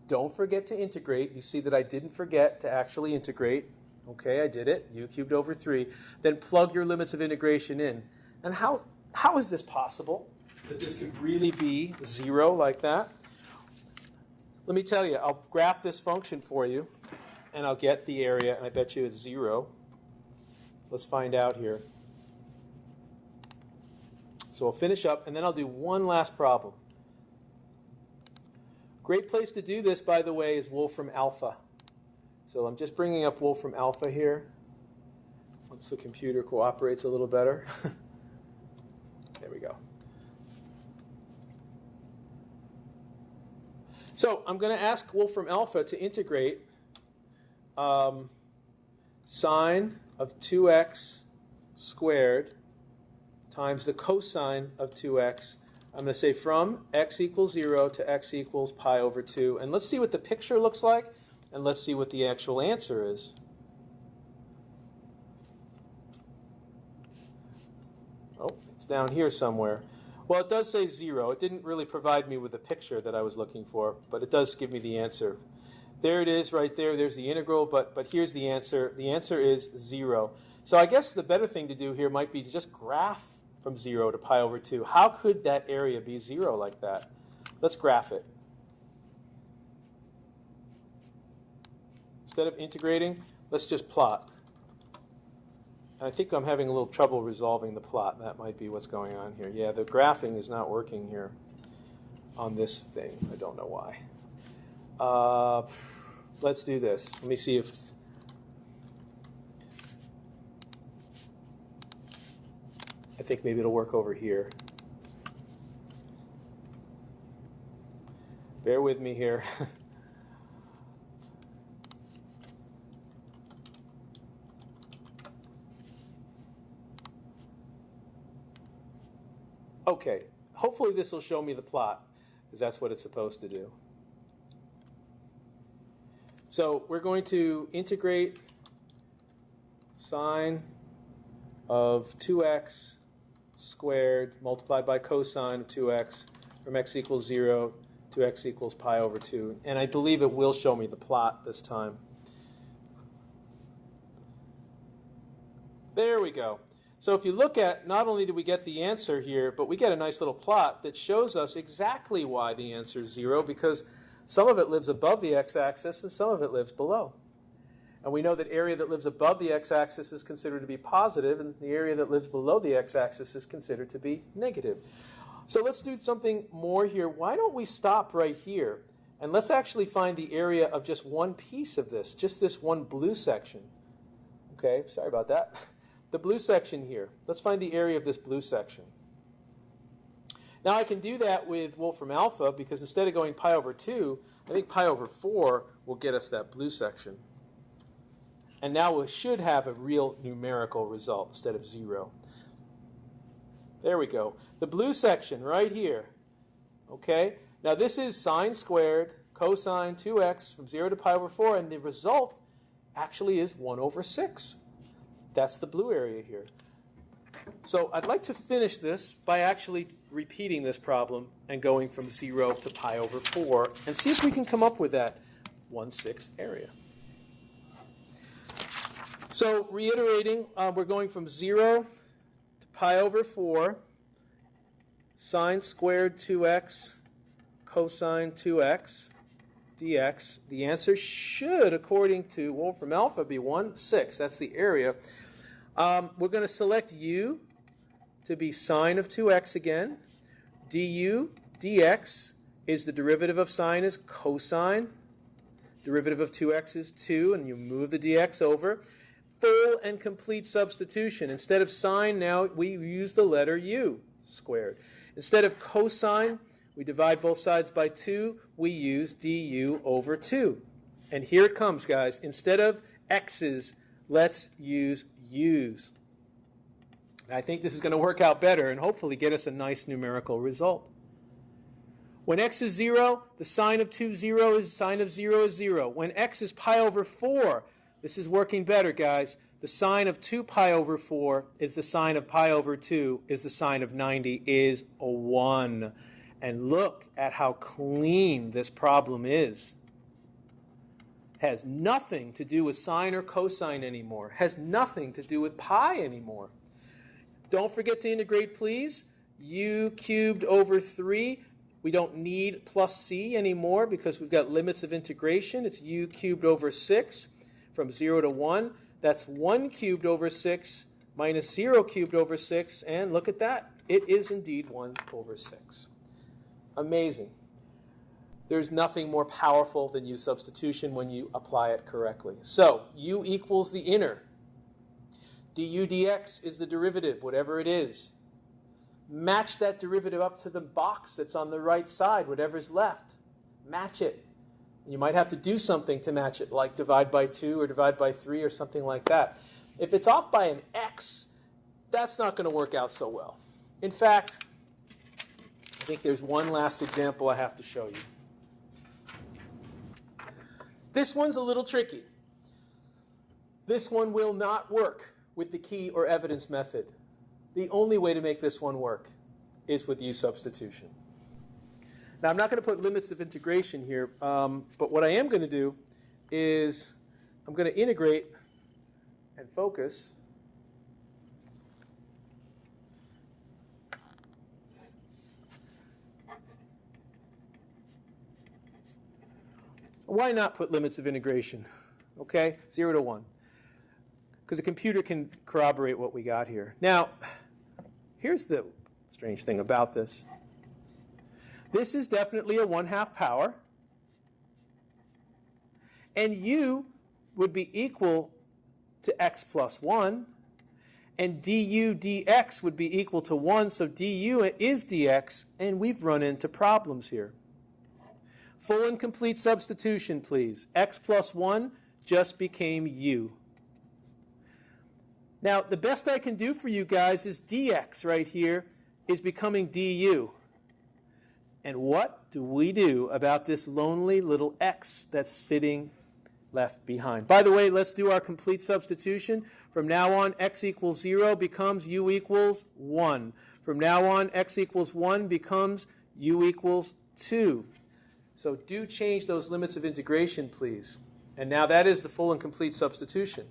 Don't forget to integrate. You see that I didn't forget to actually integrate. Okay, I did it. U cubed over 3. Then plug your limits of integration in. And how is this possible, that this could really be 0 like that? Let me tell you, I'll graph this function for you, and I'll get the area, and I bet you it's 0. Let's find out here. So we'll finish up, and then I'll do one last problem. Great place to do this, by the way, is Wolfram Alpha. So I'm just bringing up Wolfram Alpha here. Once the computer cooperates a little better. There we go. So I'm going to ask Wolfram Alpha to integrate sine of 2x squared times the cosine of 2x. I'm going to say from x equals 0 to x equals pi over 2. And let's see what the picture looks like, and let's see what the actual answer is. Oh, it's down here somewhere. Well, it does say 0. It didn't really provide me with the picture that I was looking for, but it does give me the answer. There it is right there. There's the integral, but here's the answer. The answer is 0. So I guess the better thing to do here might be to just graph from 0 to pi over 2. How could that area be 0 like that? Let's graph it. Instead of integrating, let's just plot. I think I'm having a little trouble resolving the plot. That might be what's going on here. Yeah, the graphing is not working here on this thing. I don't know why. Let's do this. Let me see if... I think maybe it'll work over here. Bear with me here. Okay, hopefully this will show me the plot, because that's what it's supposed to do. So we're going to integrate sine of 2x squared multiplied by cosine of 2x from x equals 0 to x equals pi over 2. And I believe it will show me the plot this time. There we go. So if you look at, not only do we get the answer here, but we get a nice little plot that shows us exactly why the answer is 0, because some of it lives above the x-axis and some of it lives below. And we know that area that lives above the x-axis is considered to be positive, and the area that lives below the x-axis is considered to be negative. So let's do something more here. Why don't we stop right here, and let's actually find the area of just one piece of this, just this one blue section. Okay, sorry about that. The blue section here. Let's find the area of this blue section. Now I can do that with Wolfram Alpha, because instead of going pi over 2, I think pi over 4 will get us that blue section. And now we should have a real numerical result instead of 0. There we go. The blue section right here. Okay? Now this is sine squared cosine 2x from 0 to pi over 4, and the result actually is 1 over 6. That's the blue area here. So I'd like to finish this by actually repeating this problem and going from 0 to pi over 4 and see if we can come up with that 1/6 area. So reiterating, we're going from 0 to pi over 4, sine squared 2x, cosine 2x, dx. The answer should, according to Wolfram alpha, be 1/6. That's the area. We're going to select u to be sine of 2x again. Du dx is the derivative of sine is cosine. Derivative of 2x is 2, and you move the dx over. Full and complete substitution. Instead of sine, now we use the letter u squared. Instead of cosine, we divide both sides by 2. We use du over 2. And here it comes, guys. Instead of x's, let's use u's. I think this is going to work out better and hopefully get us a nice numerical result. When x is 0, the sine of 2, 0 is sine of 0 is 0. When x is pi over 4, this is working better, guys. The sine of 2 pi over 4 is the sine of pi over 2 is the sine of 90 is a 1. And look at how clean this problem is. Has nothing to do with sine or cosine anymore. Has nothing to do with pi anymore. Don't forget to integrate, please. U cubed over 3. We don't need plus c anymore because we've got limits of integration. It's u cubed over 6 from 0 to 1. That's 1 cubed over 6 minus 0 cubed over 6. And look at that. It is indeed 1 over 6. Amazing. There's nothing more powerful than U-substitution when you apply it correctly. So u equals the inner. Du dx is the derivative, whatever it is. Match that derivative up to the box that's on the right side, whatever's left. Match it. You might have to do something to match it, like divide by 2 or divide by 3 or something like that. If it's off by an x, that's not going to work out so well. In fact, I think there's one last example I have to show you. This one's a little tricky. This one will not work with the key or evidence method. The only way to make this one work is with U-substitution. Now, I'm not going to put limits of integration here, but what I am going to do is I'm going to integrate and focus Why not put limits of integration? Okay, 0 to 1. Because a computer can corroborate what we got here. Now, here's the strange thing about this. This is definitely a 1/2 power. And u would be equal to x plus 1. And du dx would be equal to 1. So du is dx. And we've run into problems here. Full and complete substitution, please. X plus 1 just became u. Now, the best I can do for you guys is dx right here is becoming du. And what do we do about this lonely little x that's sitting left behind? By the way, let's do our complete substitution. From now on, x equals 0 becomes u equals 1. From now on, x equals 1 becomes u equals 2. So do change those limits of integration, please. And now that is the full and complete substitution.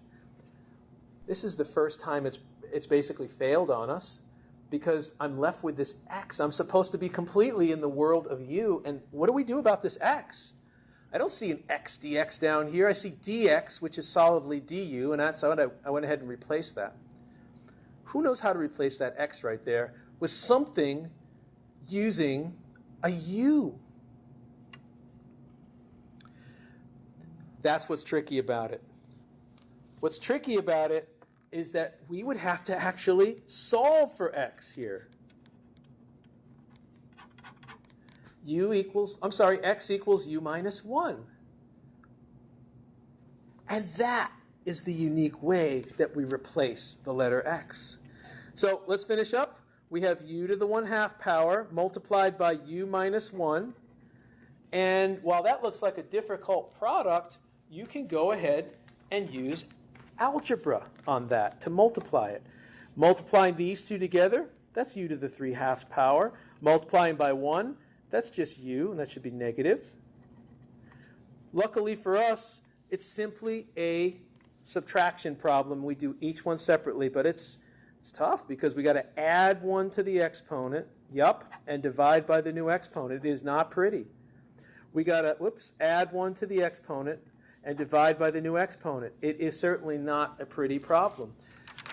This is the first time it's basically failed on us because I'm left with this x. I'm supposed to be completely in the world of u. And what do we do about this x? I don't see an x dx down here. I see dx, which is solidly du, and that's what I went ahead and replaced that. Who knows how to replace that x right there with something using a u? That's what's tricky about it. What's tricky about it is that we would have to actually solve for x here. X equals u minus 1. And that is the unique way that we replace the letter x. So let's finish up. We have u to the 1/2 power multiplied by u minus 1. And while that looks like a difficult product, you can go ahead and use algebra on that to multiply it. Multiplying these two together, that's u to the 3/2 power. Multiplying by 1, that's just u, and that should be negative. Luckily for us, it's simply a subtraction problem. We do each one separately, but it's tough because we got to add 1 to the exponent, and divide by the new exponent. It is not pretty. We got to, add 1 to the exponent and divide by the new exponent. It is certainly not a pretty problem.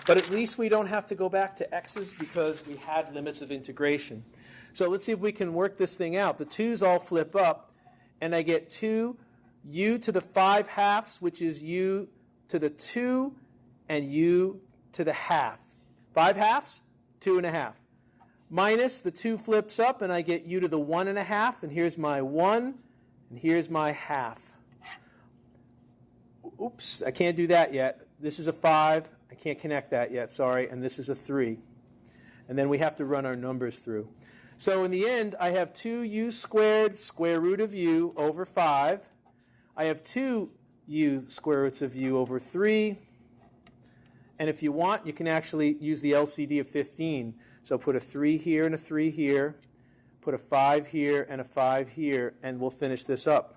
But at least we don't have to go back to x's because we had limits of integration. So let's see if we can work this thing out. The 2's all flip up, and I get 2 u to the 5/2, which is u to the 2 and u to the half. 5/2, 2.5. Minus the 2 flips up, and I get u to the 1.5, and here's my 1, and here's my half. Oops, I can't do that yet. This is a 5. I can't connect that yet, sorry, and this is a 3. And then we have to run our numbers through. So in the end, I have 2u squared square root of u over 5. I have 2u square roots of u over 3. And if you want, you can actually use the LCD of 15. So put a 3 here and a 3 here. Put a 5 here and a 5 here, and we'll finish this up.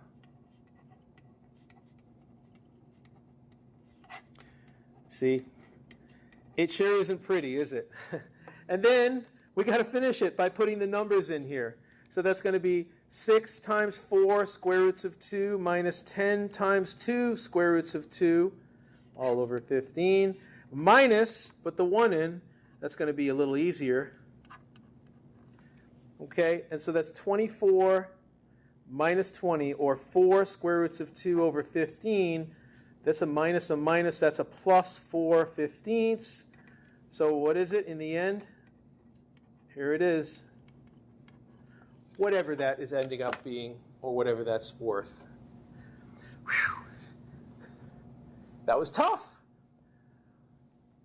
See? It sure isn't pretty, is it? And then we got to finish it by putting the numbers in here. So that's going to be 6 times 4 square roots of 2 minus 10 times 2 square roots of 2 all over 15 minus, put the 1 in, that's going to be a little easier. Okay, and so that's 24 minus 20, or 4 square roots of 2 over 15. That's a minus, that's a plus 4/15. So what is it in the end? Here it is. Whatever that is ending up being, or whatever that's worth. Whew. That was tough.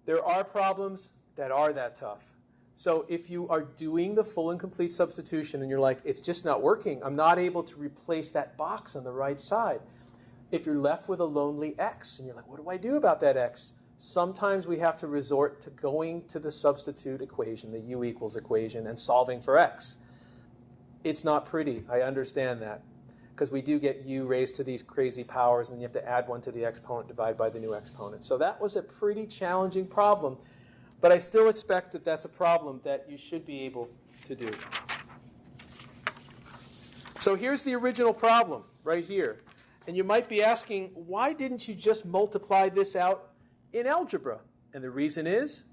There are problems that are that tough. So if you are doing the full and complete substitution and you're like, it's just not working, I'm not able to replace that box on the right side. If you're left with a lonely x and you're like, what do I do about that x? Sometimes we have to resort to going to the substitute equation, the u equals equation, and solving for x. It's not pretty, I understand that, because we do get u raised to these crazy powers, and you have to add 1 to the exponent, divide by the new exponent. So that was a pretty challenging problem, but I still expect that that's a problem that you should be able to do. So here's the original problem right here. And you might be asking, why didn't you just multiply this out in algebra? And the reason is,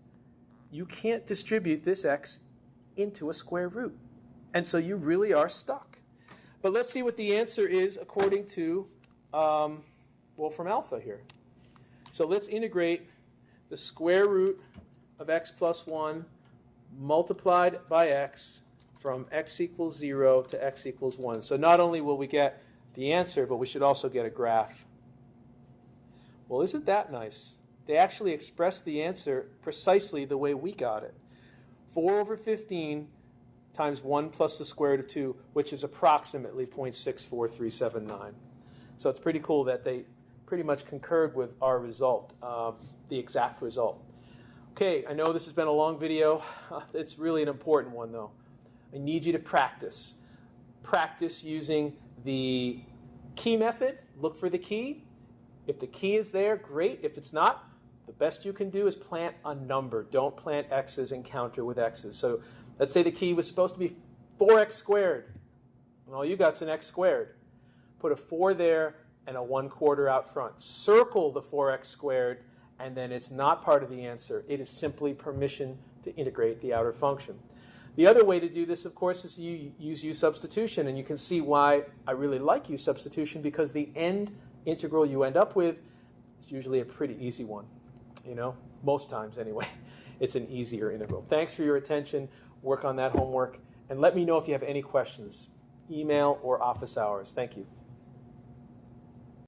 you can't distribute this x into a square root. And so you really are stuck. But let's see what the answer is according to Wolfram alpha here. So let's integrate the square root of x plus 1 multiplied by x from x equals 0 to x equals 1. So not only will we get the answer, but we should also get a graph. Well, isn't that nice? They actually expressed the answer precisely the way we got it. 4 over 15 times 1 plus the square root of 2, which is approximately 0.64379. So it's pretty cool that they pretty much concurred with our result, the exact result. Okay, I know this has been a long video. It's really an important one, though. I need you to practice. Practice using the key method. Look for the key. If the key is there, great. If it's not, the best you can do is plant a number. Don't plant x's and counter with x's. So let's say the key was supposed to be 4x squared. And all you got is an x squared. Put a 4 there and a 1/4 out front. Circle the 4x squared, and then it's not part of the answer. It is simply permission to integrate the outer function. The other way to do this, of course, is to use U-substitution, and you can see why I really like U-substitution, because the end integral you end up with is usually a pretty easy one. You know, most times anyway, it's an easier integral. Thanks for your attention. Work on that homework, and let me know if you have any questions. Email or office hours. Thank you.